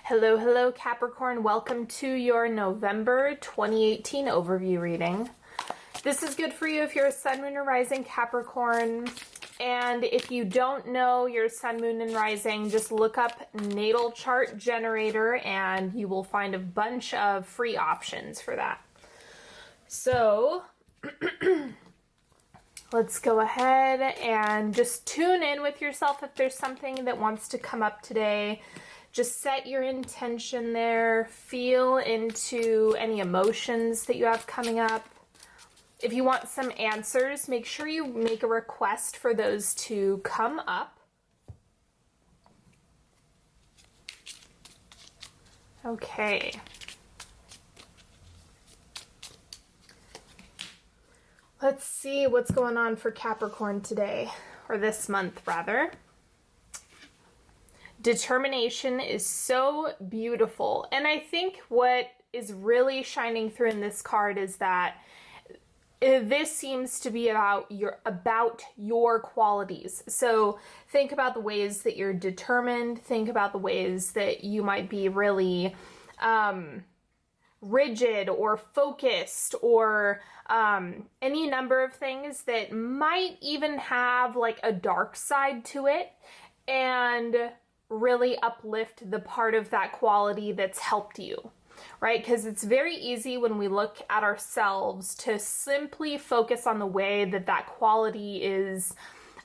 Hello, hello, Capricorn. Welcome to your November 2018 overview reading. This is good for you if you're a Sun, Moon, or Rising Capricorn. And if you don't know your Sun, Moon, and Rising, just look up Natal Chart Generator and you will find a bunch of free options for that. So, let's go ahead and just tune in with yourself if there's something that wants to come up today. Just set your intention there, feel into any emotions that you have coming up. If you want some answers, make sure you make a request for those to come up. Okay. Let's see what's going on for Capricorn today, or this month rather. Determination is so beautiful. And I think what is really shining through in this card is that this seems to be about your qualities. So think about the ways that you're determined. Think about the ways that you might be really rigid or focused, or any number of things that might even have like a dark side to it, and really uplift the part of that quality that's helped you, right? Because it's very easy when we look at ourselves to simply focus on the way that that quality is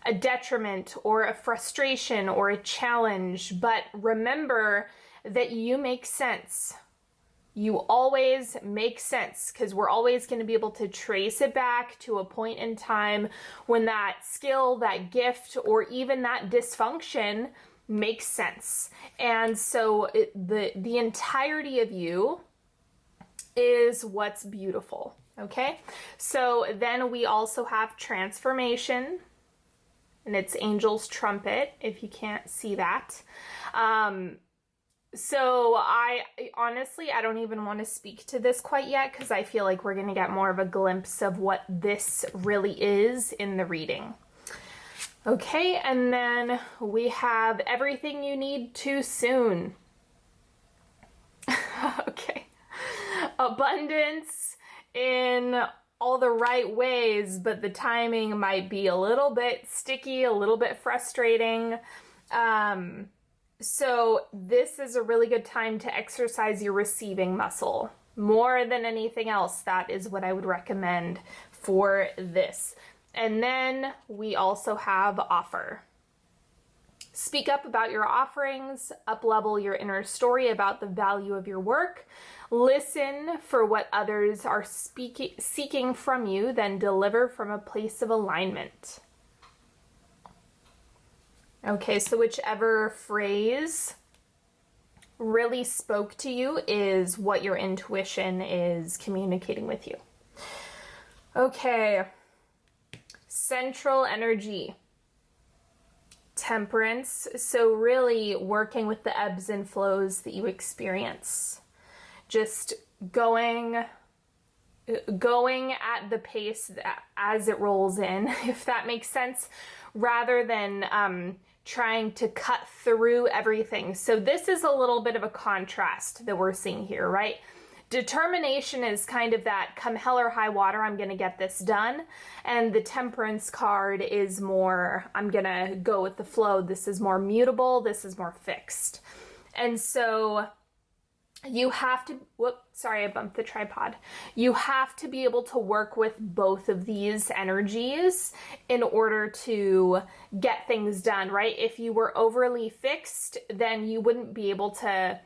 a detriment or a frustration or a challenge. But remember that you make sense. You always make sense, because we're always going to be able to trace it back to a point in time when that skill, that gift, or even that dysfunction makes sense. And so the entirety of you is what's beautiful. Okay, so then we also have transformation, and it's Angel's trumpet, if you can't see that. So I honestly don't even want to speak to this quite yet, because I feel like we're going to get more of a glimpse of what this really is in the reading. Okay, and then we have everything you need too soon. Okay. Abundance in all the right ways, but the timing might be a little bit sticky, a little bit frustrating. So this is a really good time to exercise your receiving muscle. More than anything else, that is what I would recommend for this. And then we also have offer. Speak up about your offerings, up-level your inner story about the value of your work, listen for what others are seeking from you, then deliver from a place of alignment. Okay, so whichever phrase really spoke to you is what your intuition is communicating with you. Okay. Central energy, temperance. So really working with the ebbs and flows that you experience. Just going at the pace as it rolls in, if that makes sense, rather than trying to cut through everything. So this is a little bit of a contrast that we're seeing here, right? Determination is kind of that come hell or high water, I'm going to get this done. And the temperance card is more, I'm going to go with the flow. This is more mutable. This is more fixed. And so you have to, sorry, I bumped the tripod. You have to be able to work with both of these energies in order to get things done, right? If you were overly fixed, then you wouldn't be able to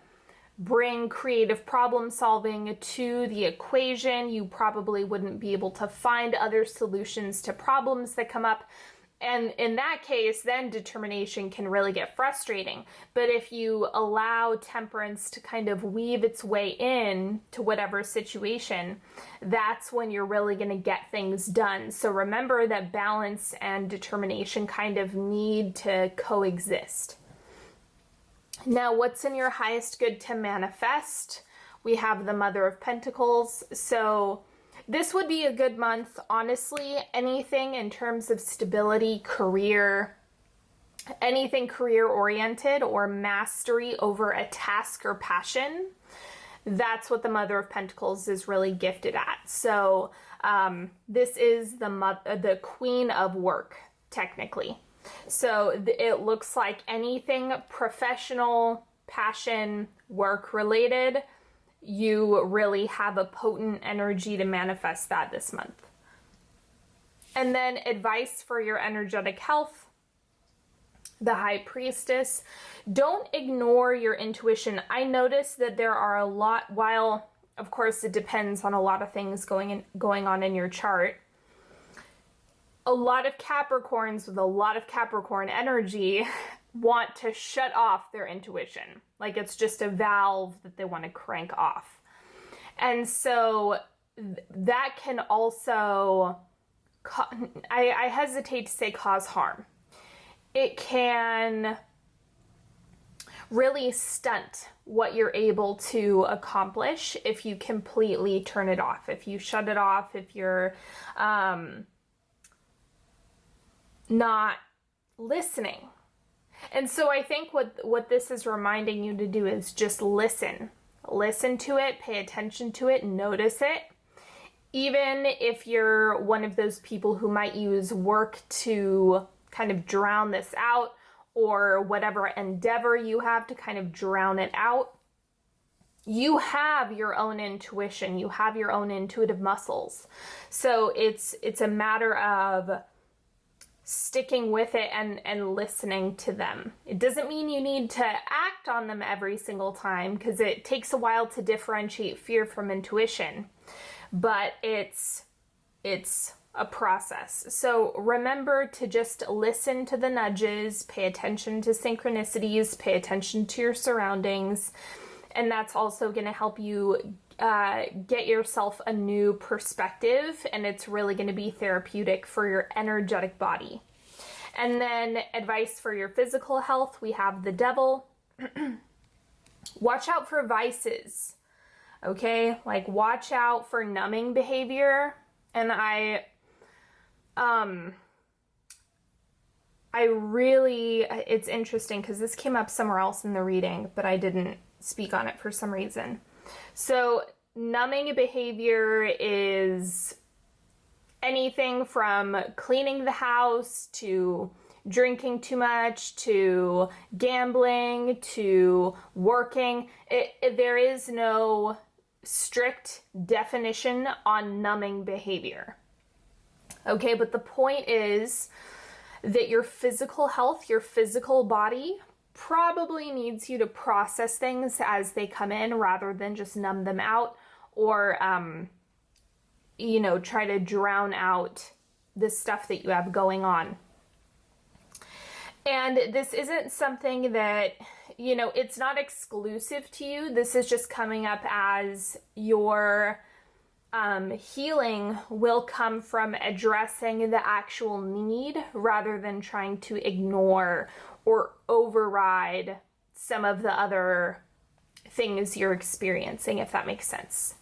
bring creative problem solving to the equation. You probably wouldn't be able to find other solutions to problems that come up. And in that case, then determination can really get frustrating. But if you allow temperance to kind of weave its way in to whatever situation, that's when you're really going to get things done. So remember that balance and determination kind of need to coexist. Now, what's in your highest good to manifest? We have the Mother of Pentacles. So this would be a good month, honestly. Anything in terms of stability, career, anything career oriented or mastery over a task or passion. That's what the Mother of Pentacles is really gifted at. So this is the Queen of Work, technically. So it looks like anything professional, passion, work related, you really have a potent energy to manifest that this month. And then advice for your energetic health, the High Priestess. Don't ignore your intuition. I noticed that there are a lot, while of course it depends on a lot of things going on in your chart, a lot of Capricorns with a lot of Capricorn energy want to shut off their intuition. Like it's just a valve that they want to crank off. And so that can also, I hesitate to say cause harm. It can really stunt what you're able to accomplish if you completely turn it off, if you shut it off, if you're not listening. And so I think what this is reminding you to do is just listen. Listen to it, pay attention to it, notice it. Even if you're one of those people who might use work to kind of drown this out, or whatever endeavor you have to kind of drown it out, you have your own intuition, you have your own intuitive muscles. So it's a matter of sticking with it and listening to them. It doesn't mean you need to act on them every single time, because it takes a while to differentiate fear from intuition, but it's a process. So remember to just listen to the nudges, pay attention to synchronicities, pay attention to your surroundings, and that's also going to help you get yourself a new perspective, and it's really going to be therapeutic for your energetic body. And then advice for your physical health, we have the Devil. Watch out for vices, okay? Like watch out for numbing behavior. And I really, it's interesting because this came up somewhere else in the reading, but I didn't speak on it for some reason. So numbing behavior is anything from cleaning the house to drinking too much to gambling to working. There is no strict definition on numbing behavior. Okay, but the point is that your physical health, your physical body probably needs you to process things as they come in rather than just numb them out or, try to drown out the stuff that you have going on. And this isn't something that, it's not exclusive to you. This is just coming up as your healing will come from addressing the actual need rather than trying to ignore or override some of the other things you're experiencing, if that makes sense.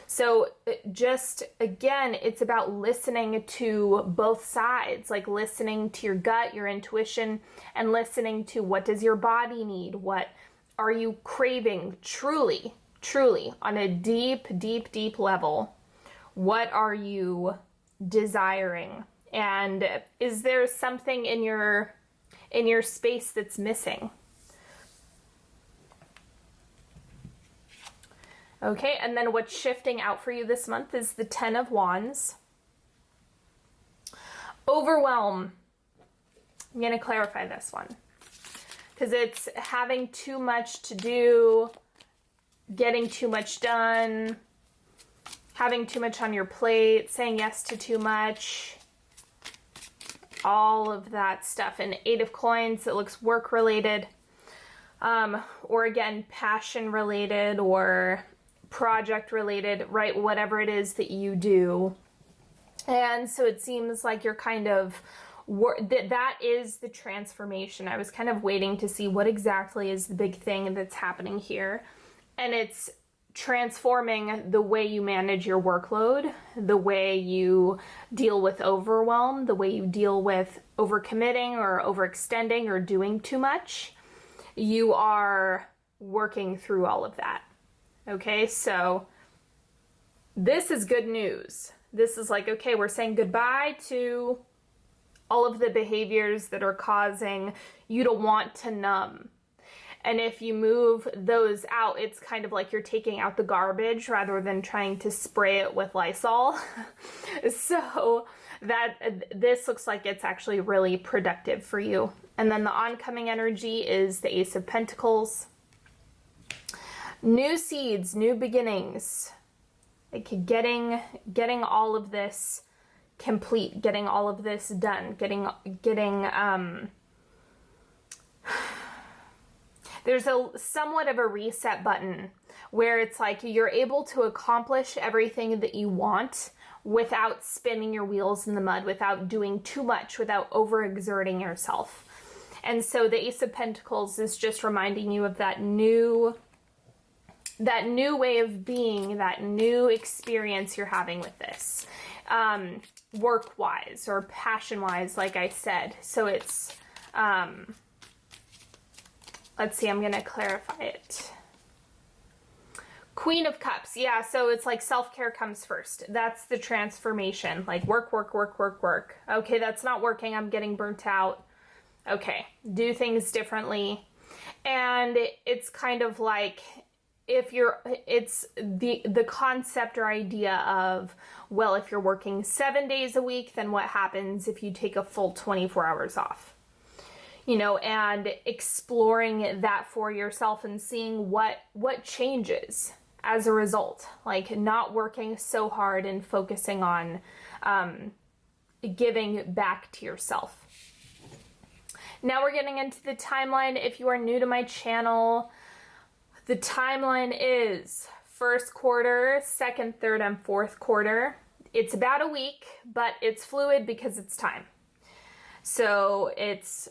So just, again, it's about listening to both sides, like listening to your gut, your intuition, and listening to what does your body need? What are you craving truly, on a deep, deep, deep level? What are you desiring? And is there something in your space that's missing? Okay, and then what's shifting out for you this month is the Ten of Wands. Overwhelm. I'm going to clarify this one because it's having too much to do, getting too much done, having too much on your plate, saying yes to too much, all of that stuff. And Eight of Coins, it looks work related, or again, passion related or project related, right? Whatever it is that you do. And so it seems like you're kind of, that is the transformation. I was kind of waiting to see what exactly is the big thing that's happening here. And it's transforming the way you manage your workload, the way you deal with overwhelm, the way you deal with overcommitting or overextending or doing too much. You are working through all of that. Okay, so this is good news. This is like, okay, we're saying goodbye to all of the behaviors that are causing you to want to numb. And if you move those out, it's kind of like you're taking out the garbage rather than trying to spray it with Lysol. So that this looks like it's actually really productive for you. And then the oncoming energy is the Ace of Pentacles. New seeds, new beginnings. Like getting all of this complete, getting all of this done, getting there's a somewhat of a reset button where it's like you're able to accomplish everything that you want without spinning your wheels in the mud, without doing too much, without overexerting yourself. And so the Ace of Pentacles is just reminding you of that new way of being, that new experience you're having with this, work-wise or passion-wise, like I said. So it's, let's see, I'm going to clarify it. Queen of Cups. Yeah, so it's like self-care comes first. That's the transformation. Like work, work, work, work, work. Okay, that's not working. I'm getting burnt out. Okay, do things differently. And it's kind of like, it's the concept or idea of, well, if you're working 7 days a week, then what happens if you take a full 24 hours off? You know, and exploring that for yourself and seeing what changes as a result, like not working so hard and focusing on giving back to yourself. Now we're getting into the timeline. If you are new to my channel, the timeline is first quarter, second, third, and fourth quarter. It's about a week, but it's fluid because it's time. So it's,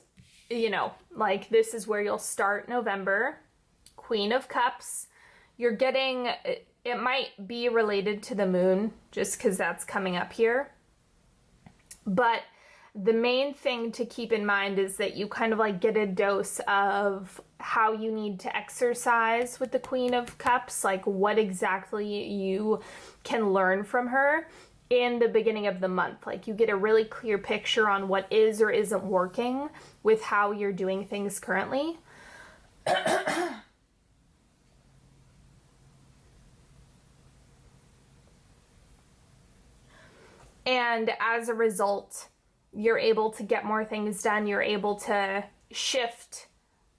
you know, like this is where you'll start November. Queen of Cups. You're getting, it might be related to the moon just because that's coming up here. But the main thing to keep in mind is that you kind of like get a dose of how you need to exercise with the Queen of Cups, like what exactly you can learn from her in the beginning of the month. Like you get a really clear picture on what is or isn't working with how you're doing things currently. And as a result, you're able to get more things done. You're able to shift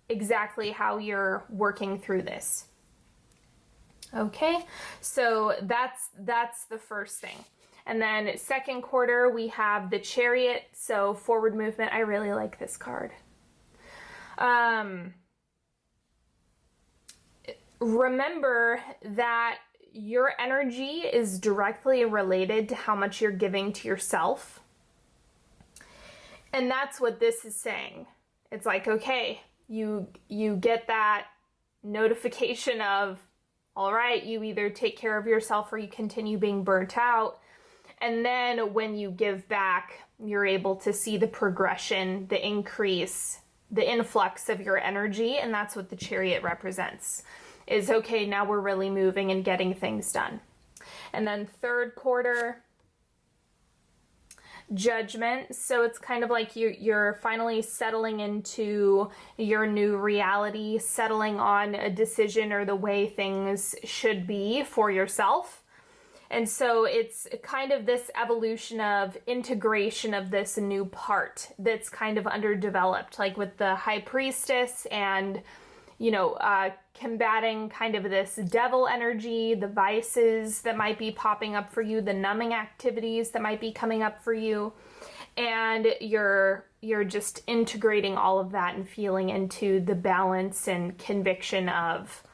exactly how you're working through this. Okay, so that's the first thing. And then second quarter, we have the Chariot, so forward movement. I really like this card. Remember that your energy is directly related to how much you're giving to yourself. And that's what this is saying. It's like, okay, you get that notification of, all right, you either take care of yourself or you continue being burnt out. And then when you give back, you're able to see the progression, the increase, the influx of your energy. And that's what the Chariot represents. Is okay, now we're really moving and getting things done. And then third quarter, Judgment. So it's kind of like you're finally settling into your new reality, settling on a decision or the way things should be for yourself. And so it's kind of this evolution of integration of this new part that's kind of underdeveloped, like with the High Priestess and, you know, combating kind of this devil energy, the vices that might be popping up for you, the numbing activities that might be coming up for you. And you're just integrating all of that and feeling into the balance and conviction of,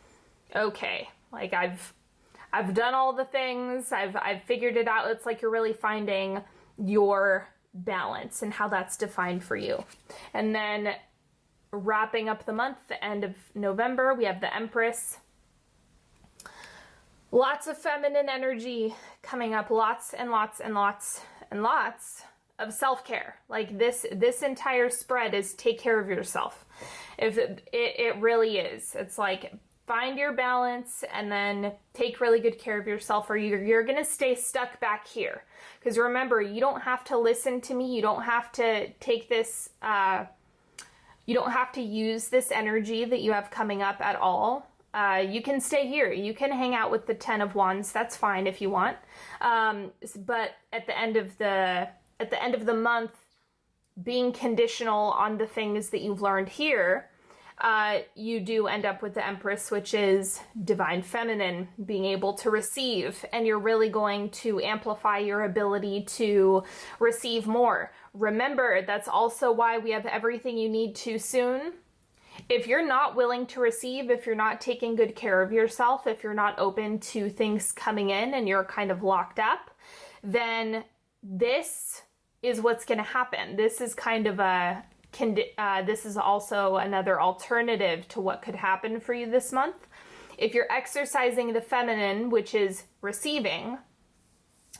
okay, like I've done all the things, I've figured it out. It's like you're really finding your balance and how that's defined for you. And then wrapping up the month, the end of November, we have the Empress. Lots of feminine energy coming up, lots and lots and lots and lots of self-care. Like this entire spread is take care of yourself. If it really is. It's like find your balance and then take really good care of yourself, or you're going to stay stuck back here. Because remember, you don't have to listen to me. You don't have to take this, you don't have to use this energy that you have coming up at all. You can stay here. You can hang out with the 10 of Wands. That's fine if you want. But at the end of the month, being conditional on the things that you've learned here, you do end up with the Empress, which is divine feminine, being able to receive, and you're really going to amplify your ability to receive more. Remember, that's also why we have everything you need too soon. If you're not willing to receive, if you're not taking good care of yourself, if you're not open to things coming in and you're kind of locked up, then this is what's going to happen. This is kind of this is also another alternative to what could happen for you this month. If you're exercising the feminine, which is receiving,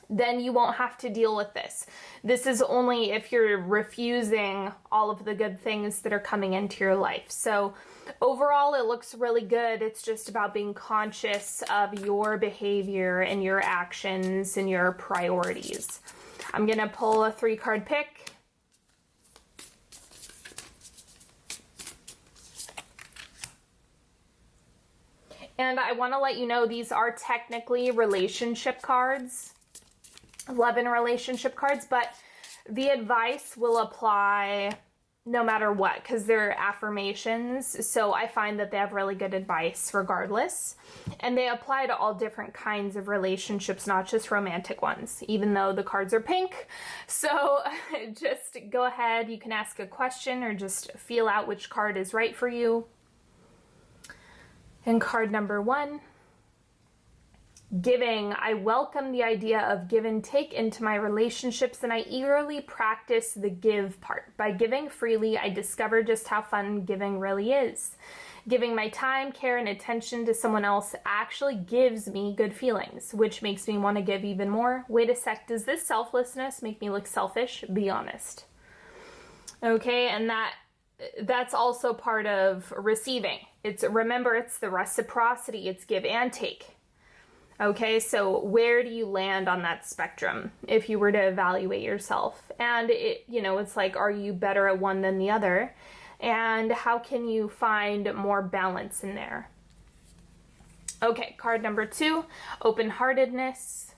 then you won't have to deal with this. This is only if you're refusing all of the good things that are coming into your life. So overall, it looks really good. It's just about being conscious of your behavior and your actions and your priorities. I'm going to pull a 3-card pick. And I want to let you know these are technically relationship cards. Love and relationship cards, but the advice will apply no matter what, because they're affirmations. So I find that they have really good advice regardless, and they apply to all different kinds of relationships, not just romantic ones, even though the cards are pink. So just go ahead, you can ask a question or just feel out which card is right for you. And card number 1, giving. I welcome the idea of give and take into my relationships, and I eagerly practice the give part. By giving freely, I discover just how fun giving really is. Giving my time, care, and attention to someone else actually gives me good feelings, which makes me want to give even more. Wait a sec, does this selflessness make me look selfish? Be honest. Okay, and that's also part of receiving. Remember, it's the reciprocity. It's give and take. Okay, so where do you land on that spectrum if you were to evaluate yourself? And it's like, are you better at one than the other? And how can you find more balance in there? Okay, card number 2, open-heartedness.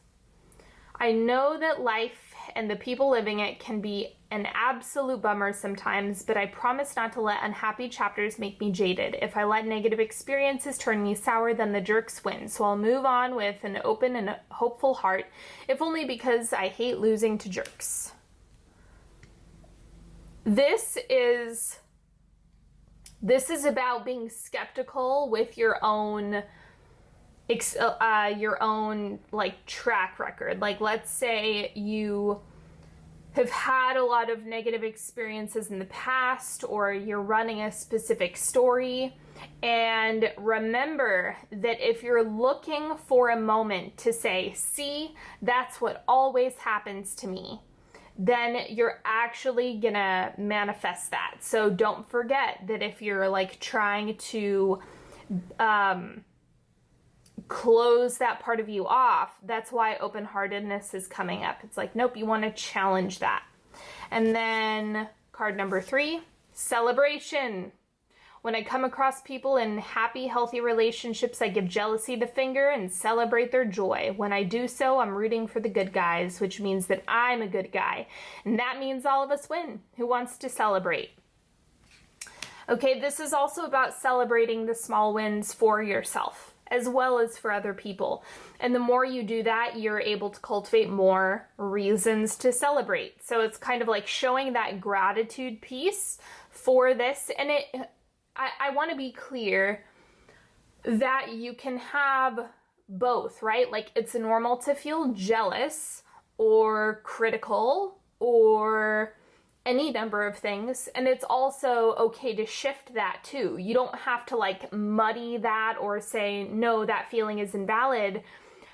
I know that life and the people living it can be an absolute bummer sometimes, but I promise not to let unhappy chapters make me jaded. If I let negative experiences turn me sour, then the jerks win. So I'll move on with an open and hopeful heart, if only because I hate losing to jerks. This is about being skeptical with your own like track record. Like, let's say you have had a lot of negative experiences in the past, or you're running a specific story, and remember that if you're looking for a moment to say, see, that's what always happens to me, then you're actually gonna manifest that. So don't forget that if you're like trying to close that part of you off, that's why open-heartedness is coming up. It's like, nope, you want to challenge that. And then card number 3, celebration. When I come across people in happy, healthy relationships, I give jealousy the finger and celebrate their joy. When I do so, I'm rooting for the good guys, which means that I'm a good guy. And that means all of us win. Who wants to celebrate? Okay, this is also about celebrating the small wins for yourself, as well as for other people. And the more you do that, you're able to cultivate more reasons to celebrate. So it's kind of like showing that gratitude piece for this. And I want to be clear that you can have both, right? Like, it's normal to feel jealous or critical or any number of things, and it's also okay to shift that too. You don't have to like muddy that or say, no, that feeling is invalid.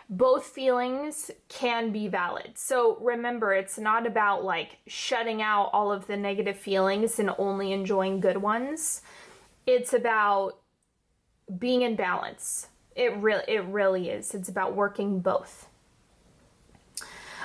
Both feelings can be valid. So remember, it's not about like shutting out all of the negative feelings and only enjoying good ones. It's about being in balance. It really is. It's about working both.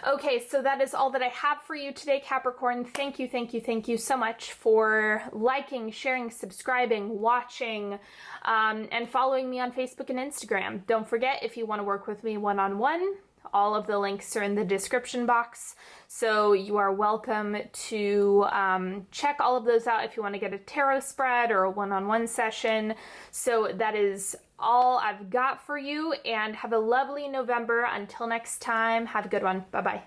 Okay, so that is all that I have for you today, Capricorn. Thank you so much for liking, sharing, subscribing, watching, and following me on Facebook and Instagram. Don't forget, if you want to work with me one-on-one, all of the links are in the description box. So you are welcome to check all of those out if you want to get a tarot spread or a one-on-one session. So that is all I've got for you, and have a lovely November. Until next time, have a good one. Bye-bye.